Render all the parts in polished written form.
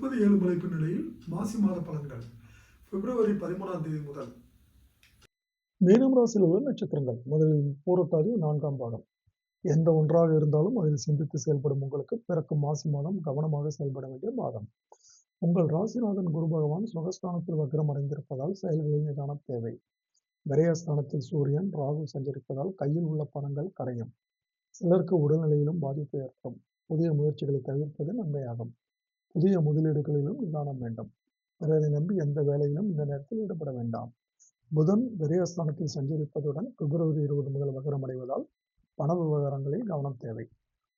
திருப்பதி ஏழுமலைப்பு நிலையில் மாசி மாத பலன்கள் பிப்ரவரி 13ஆம் தேதி முதல். மீனம் ராசியில் உள்ள நட்சத்திரங்கள். முதலில் பூரட்டாதி 4ஆம் பாகம். எந்த ஒன்றாக இருந்தாலும் அதில் சிந்தித்து செயல்படும் உங்களுக்கு பிறக்கும் மாசி மாதம் கவனமாக செயல்பட வேண்டிய மாதம். உங்கள் ராசிநாதன் குரு பகவான் சுகஸ்தானத்தில் வக்ரம் அடைந்திருப்பதால் செயல்களில் நிதானம் தேவை. விரயஸ்தானத்தில் சூரியன் ராகு சஞ்சரிப்பதால் கையில் உள்ள பணங்கள் கரையும். சிலருக்கு உடல்நிலையிலும் பாதிப்பு ஏற்படும். புதிய முயற்சிகளை தவிர்ப்பது நன்மையாகும். புதிய முதலீடுகளிலும் நிதானம் வேண்டும். பிறரை நம்பி எந்த வேலையிலும் இந்த நேரத்தில் ஈடுபட வேண்டாம். புதன் விரயஸ்தானத்தில் சஞ்சரிப்பதுடன் பிப்ரவரி 20 முதல் வக்ரம் அடைவதால் பண விவகாரங்களில் கவனம் தேவை.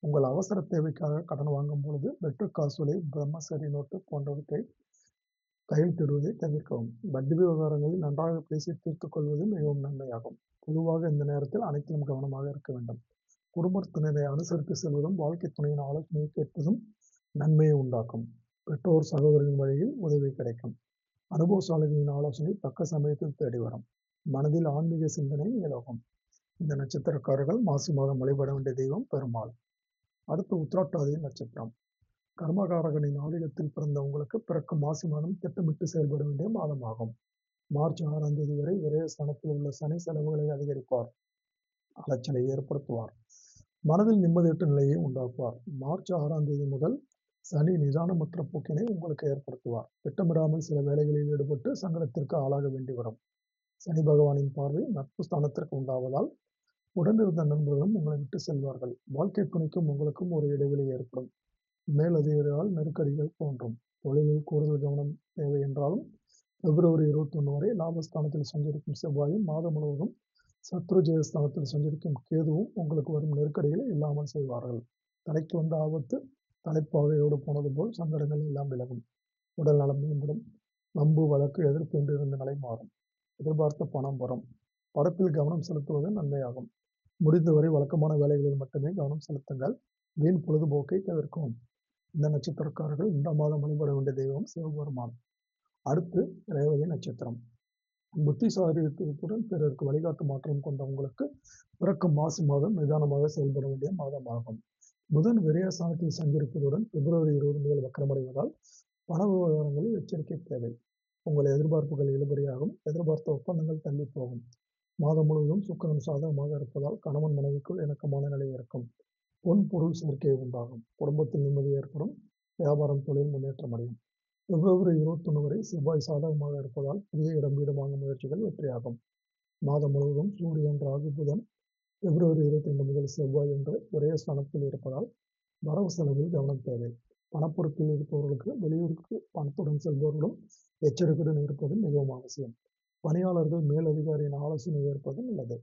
உங்கள் அவசர தேவைக்காக கடன் வாங்கும் பொழுது வெற்று காசோலை, பிரம்மசரி நோட்டு போன்றவற்றை கையெழுத்திடுவதை தவிர்க்கவும். வட்டி விவகாரங்களில் நன்றாக பேசி தீர்த்துக் கொள்வது மிகவும் நன்மையாகும். பொதுவாக இந்த நேரத்தில் அனைத்திலும் கவனமாக இருக்க வேண்டும். குடும்பத்தினரை அனுசரித்து செல்வதும் வாழ்க்கை துணையின் ஆலோசனையை கேட்பதும் நன்மையை உண்டாக்கும். பெற்றோர் சகோதரின் வழியில் உதவி கிடைக்கும். அனுபவசாலிகளின் ஆலோசனை தக்க சமயத்தில் தேடி வரும். மனதில் ஆன்மீக சிந்தனை மேலோகும். இந்த நட்சத்திரக்காரர்கள் மாசி மாதம் வழிபட வேண்டிய தெய்வம் பெருமாள். அடுத்து உத்திராட்டாதி நட்சத்திரம். கர்மகாரகனின் ஆதிக்கத்தில் பிறந்த உங்களுக்கு பிறக்கும் மாசி மாதம் திட்டமிட்டு செயல்பட வேண்டிய மாதமாகும். மார்ச் 6ஆம் தேதி வரை விரயஸ்தானத்தில் உள்ள சனி செலவுகளை அதிகரிப்பார், அலைச்சலை ஏற்படுத்துவார், மனதில் நிம்மதியற்ற நிலையை உண்டாக்குவார். மார்ச் 6ஆம் தேதி முதல் சனி நிதானமற்ற போக்கினை உங்களுக்கு ஏற்படுத்துவார். திட்டமிடாமல் சில வேலைகளில் ஈடுபட்டு சங்கடத்திற்கு ஆளாக வேண்டி வரும். சனி பகவானின் பார்வை நட்பு ஸ்தானத்திற்கு உண்டாவதால் உடனிருந்த நண்பர்களும் உங்களை விட்டு செல்வார்கள். வாழ்க்கை துணைக்கும் உங்களுக்கும் ஒரு இடைவெளி ஏற்படும். மேலதிகாரிகளால் நெருக்கடிகள் தோன்றும். தொழிலில் கூடுதல் கவனம் தேவை என்றாலும் பிப்ரவரி 21 வரை லாபஸ்தானத்தில் சஞ்சரிக்கும் செவ்வாயும் மாதம் முழுவதும் சத்ருஜயஸ்தானத்தில் சஞ்சரிக்கும் கேதுவும் உங்களுக்கு வரும் நெருக்கடிகளை இல்லாமல் செய்வார்கள். தலைக்கு வந்த ஆபத்து தலைப்பாகையோடு போனது போல் சங்கடங்கள் எல்லாம் விலகும். உடல் நலம் மேம்படும். வம்பு வழக்கு எதிர்ப்பு என்று இருந்த நிலை மாறும். எதிர்பார்த்த பணம் வரும். படத்தில் கவனம் செலுத்துவது நன்மையாகும். முடிந்தவரை வழக்கமான வேலைகளில் மட்டுமே கவனம் செலுத்துங்கள். வீண் பொழுதுபோக்கை தவிர்க்கவும். இந்த நட்சத்திரக்காரர்கள் இந்த மாதம் வழிபட வேண்டிய தெய்வம் சிவபெருமான். அடுத்து ரேவதி நட்சத்திரம். புத்திசாலித்துடன் பிறருக்கு வழிகாட்டு மாற்றம் கொண்ட உங்களுக்கு பிறக்கும் மாசி மாதம் நிதானமாக செயல்பட வேண்டிய மாதமாகும். புதன் விரயஸ்தானத்தில் சஞ்சரிப்பதுடன் பிப்ரவரி 20 முதல் வக்ரமடைவதால் பண விவகாரங்களில் எச்சரிக்கை தேவை. உங்கள் எதிர்பார்ப்புகள் இழுபறியாகும். எதிர்பார்த்த ஒப்பந்தங்கள் தள்ளி போகும். மாதம் முழுவதும் சுக்கிரன் சாதகமாக இருப்பதால் கணவன் மனைவிக்குள் இணக்கமான நிலை இருக்கும். பொன் பொருள் சேர்க்கை உண்டாகும். குடும்பத்தில் நிம்மதி ஏற்படும். வியாபாரம் தொழில் முன்னேற்றம் அடையும். பிப்ரவரி 21 வரை செவ்வாய் சாதகமாக இருப்பதால் புதிய இடம் வீடு வாங்கும் முயற்சிகள் வெற்றியாகும். மாதம் முழுவதும் சூரியன் ராகு புதன் பிப்ரவரி 22 முதல் செவ்வாய் என்று ஒரே ஸ்தானத்தில் இருப்பதால் வரவு செலவில் கவனம் தேவை. பணப்பொறுப்பில் இருப்பவர்களுக்கு வெளியூருக்கு பணத்துடன் செல்பவர்களும் எச்சரிக்கையுடன் இருப்பது மிகவும் அவசியம். பணியாளர்கள் மேலதிகாரியின் ஆலோசனை ஏற்பது நல்லது.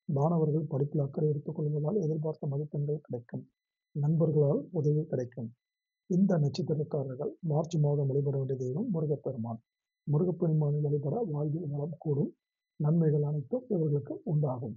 மாணவர்கள் படிப்பில் அக்கறை எடுத்துக் கொள்வதால் எதிர்பார்த்த மதிப்பெண்கள் கிடைக்கும். நண்பர்களால் உதவி கிடைக்கும். இந்த நட்சத்திரக்காரர்கள் மார்ச் மாதம் வழிபட வேண்டிய தெய்வம் முருகப்பெருமான். முருகப்பெருமானை வழிபட வாழ்வில் வளம் கூடும். நன்மைகள் அனைத்தும் இவர்களுக்கு உண்டாகும்.